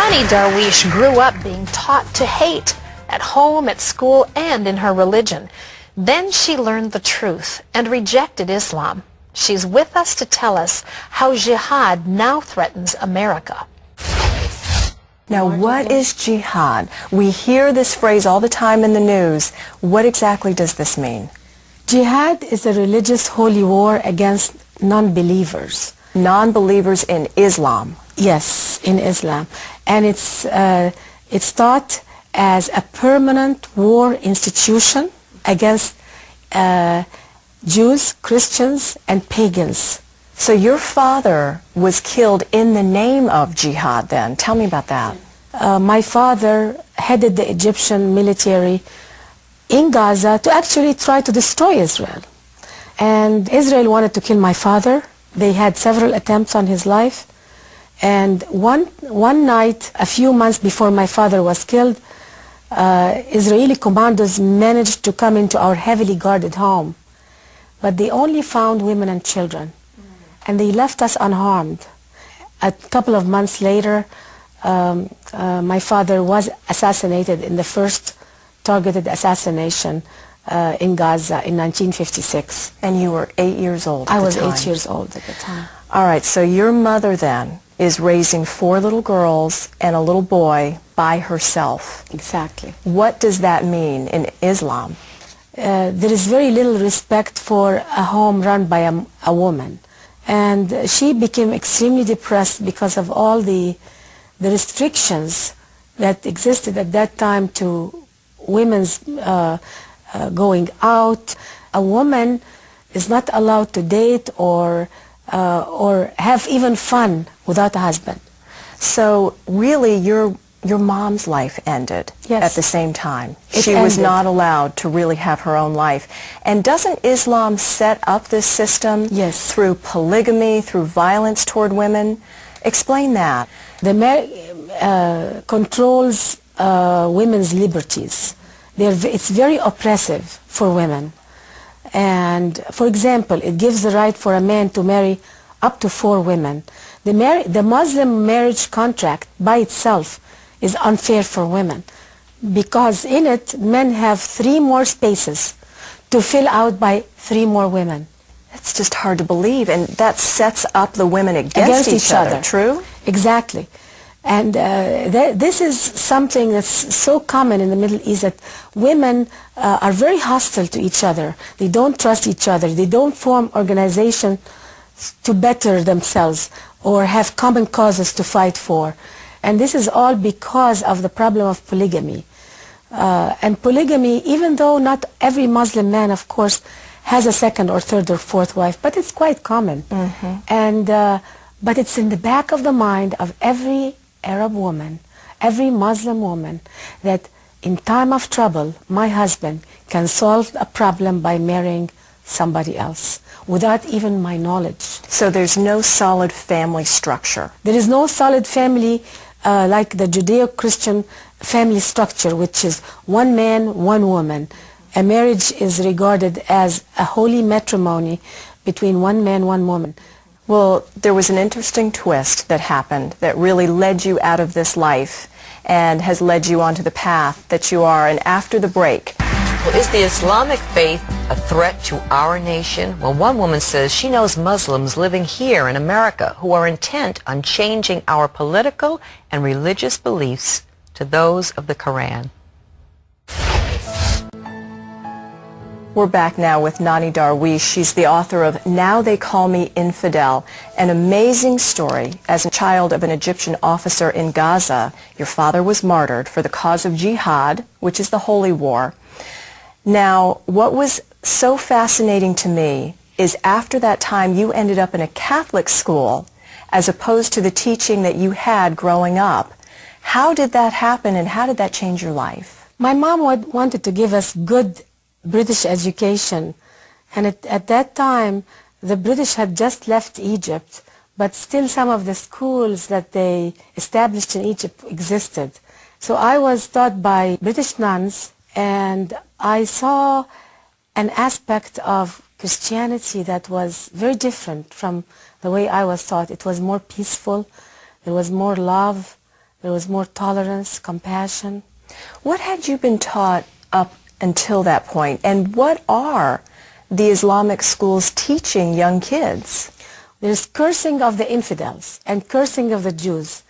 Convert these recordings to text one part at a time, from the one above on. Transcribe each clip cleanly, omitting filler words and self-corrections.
Nani Darwish grew up being taught to hate at home, at school, and in her religion. Then she learned the truth and rejected Islam. She's with us to tell us how jihad now threatens America. Now, what is jihad? We hear this phrase all the time in the news. What exactly does this mean? Jihad is a religious holy war against non-believers. Non-believers in Islam. Yes, in Islam. And it's taught as a permanent war institution against Jews, Christians, and pagans. So your father was killed in the name of jihad then. Tell me about that. My father headed the Egyptian military in Gaza to actually try to destroy Israel. And Israel wanted to kill my father. They had several attempts on his life. And one night, a few months before my father was killed, Israeli commandos managed to come into our heavily guarded home. But they only found women and children. And they left us unharmed. A couple of months later, my father was assassinated in the first targeted assassination in Gaza in 1956. And you were 8 years old at the time. I was 8 years old at the time. All right, so your mother then is raising 4 little girls and a little boy by herself. Exactly. What does that mean in Islam? There is very little respect for a home run by a woman. And she became extremely depressed because of all the restrictions that existed at that time to women's going out. A woman is not allowed to date or have even fun without a husband. So really your mom's life ended at the same time. She was not allowed to really have her own life. And doesn't Islam set up this system through polygamy, through violence toward women? Explain that. The controls women's liberties. It's very oppressive for women. And for example, it gives the right for a man to marry up to 4 women. The Muslim marriage contract by itself is unfair for women because in it men have 3 more spaces to fill out by 3 more women. That's just hard to believe, and that sets up the women against each other. True? Exactly. And this is something that's so common in the Middle East, that women are very hostile to each other. They don't trust each other. They don't form organizations to better themselves or have common causes to fight for. And this is all because of the problem of polygamy. And polygamy, even though not every Muslim man, of course, has a 2nd or 3rd or 4th wife, but it's quite common. And but it's in the back of the mind of every Arab woman, every Muslim woman, that in time of trouble, my husband can solve a problem by marrying somebody else without even my knowledge. So there's no solid family structure. There is no solid family like the Judeo-Christian family structure, which is 1 man, 1 woman. A marriage is regarded as a holy matrimony between 1 man, 1 woman. Well, there was an interesting twist that happened that really led you out of this life and has led you onto the path that you are. And after the break... Well, is the Islamic faith a threat to our nation? Well, one woman says she knows Muslims living here in America who are intent on changing our political and religious beliefs to those of the Quran. We're back now with Nani Darwish. She's the author of Now They Call Me Infidel, an amazing story. As a child of an Egyptian officer in Gaza, your father was martyred for the cause of jihad, which is the holy war. Now, what was so fascinating to me is after that time you ended up in a Catholic school as opposed to the teaching that you had growing up. How did that happen and how did that change your life? My mom wanted to give us good British education, and at that time the British had just left Egypt, but still some of the schools that they established in Egypt existed. So I was taught by British nuns, and I saw an aspect of Christianity that was very different from the way I was taught. It was more peaceful, there was more love, There was more tolerance, compassion. What had you been taught up until that point, and what are the Islamic schools teaching young kids? There's cursing of the infidels and cursing of the Jews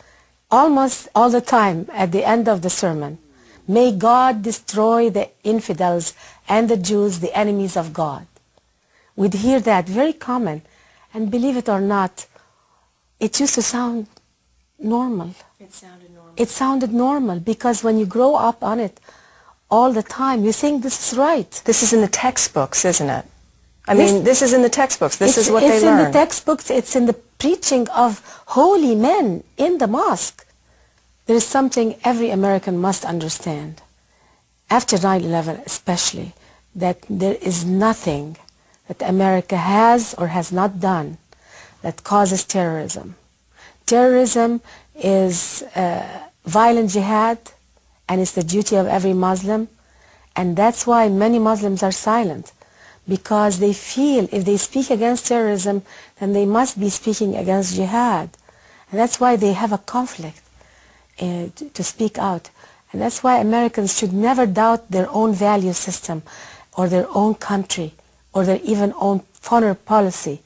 almost all the time at the end of the sermon. May God destroy the infidels and the Jews, the enemies of God. We'd hear that very common, and believe it or not, it used to sound normal. It sounded normal. It sounded normal because when you grow up on it all the time, you think this is right. This is in the textbooks, isn't it? I mean, this is in the textbooks. This is what they learn. It's in the textbooks. It's in the preaching of holy men in the mosque. There is something every American must understand, after 9/11 especially, that there is nothing that America has or has not done that causes terrorism. Terrorism is violent jihad, and it's the duty of every Muslim, and that's why many Muslims are silent, because they feel if they speak against terrorism, then they must be speaking against jihad, and that's why they have a conflict to speak out. And that's why Americans should never doubt their own value system or their own country or their even own foreign policy.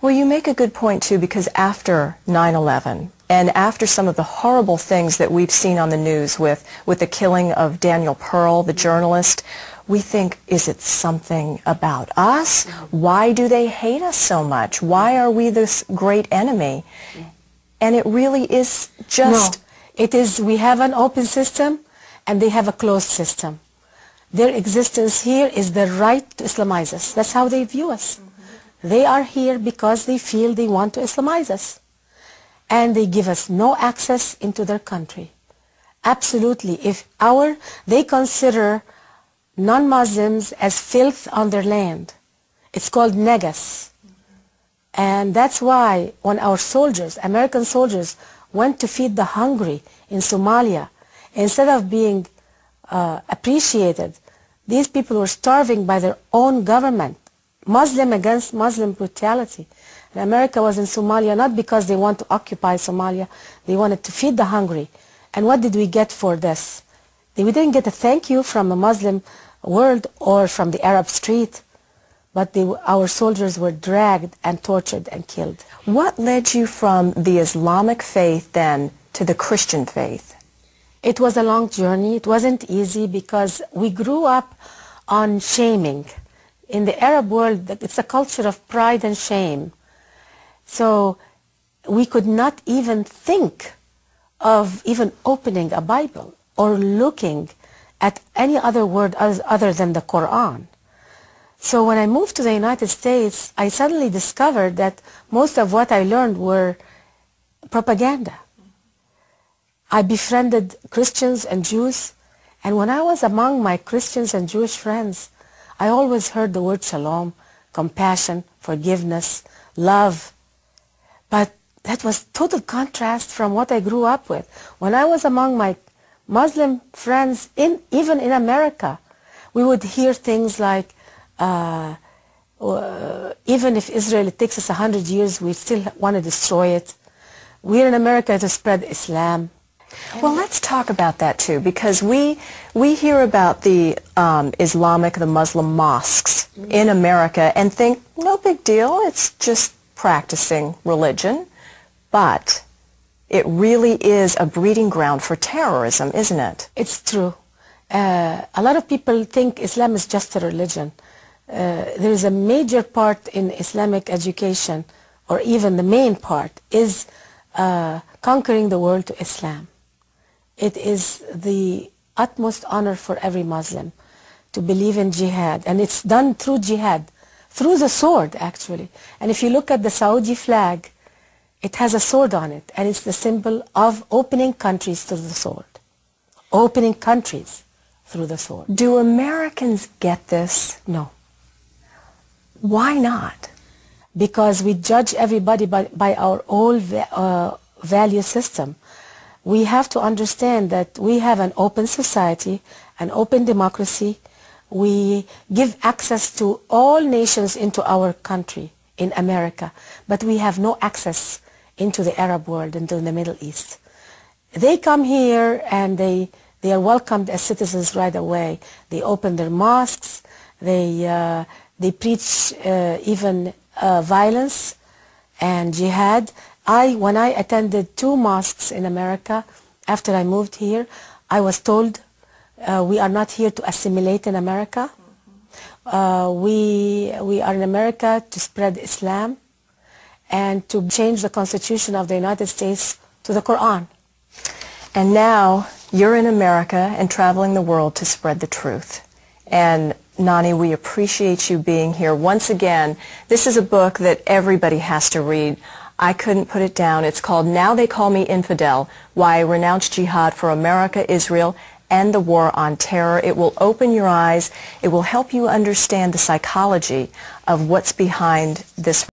Well, you make a good point, too, because after 9/11 and after some of the horrible things that we've seen on the news with the killing of Daniel Pearl, the journalist, we think, is it something about us? Why do they hate us so much? Why are we this great enemy? And it really is just... No, it is, we have an open system and they have a closed system. Their existence here is the right to Islamize us. That's how they view us. They are here because they feel they want to Islamize us. And they give us no access into their country. Absolutely. They consider non-Muslims as filth on their land. It's called negas. And that's why when our soldiers, American soldiers, went to feed the hungry in Somalia, instead of being appreciated, these people were starving by their own government. Muslim against Muslim brutality. And America was in Somalia not because they want to occupy Somalia, they wanted to feed the hungry. And what did we get for this? We didn't get a thank you from the Muslim world or from the Arab street, but our soldiers were dragged and tortured and killed. What led you from the Islamic faith then to the Christian faith? It was a long journey. It wasn't easy because we grew up on shaming. In the Arab world, it's a culture of pride and shame. So we could not even think of even opening a Bible or looking at any other word other than the Quran. So when I moved to the United States, I suddenly discovered that most of what I learned were propaganda. I befriended Christians and Jews, and when I was among my Christians and Jewish friends, I always heard the word shalom, compassion, forgiveness, love. But that was total contrast from what I grew up with. When I was among my Muslim friends, even in America, we would hear things like, even if Israel takes us 100 years, we still want to destroy it. We're in America to spread Islam. Well, let's talk about that too, because we hear about the the Muslim mosques in America and think, no big deal, it's just practicing religion. But it really is a breeding ground for terrorism, isn't it? It's true. A lot of people think Islam is just a religion. There is a major part in Islamic education, or even the main part, is conquering the world to Islam. It is the utmost honor for every Muslim to believe in jihad, and it's done through jihad, through the sword actually. And if you look at the Saudi flag, it has a sword on it, and it's the symbol of opening countries through the sword. Opening countries through the sword. Do Americans get this? No. Why not? Because we judge everybody by our own value system. We have to understand that we have an open society, an open democracy. We give access to all nations into our country, in America, but we have no access into the Arab world, into the Middle East. they come here and they are welcomed as citizens right away. They open their mosques. They preach even violence and jihad. When I attended 2 mosques in America after I moved here, I was told we are not here to assimilate in America. We are in America to spread Islam and to change the Constitution of the United States to the Quran. And now you're in America and traveling the world to spread the truth. And Nani, we appreciate you being here. Once again, this is a book that everybody has to read. I couldn't put it down. It's called Now They Call Me Infidel, Why I Renounced Jihad for America, Israel, and the War on Terror. It will open your eyes. It will help you understand the psychology of what's behind this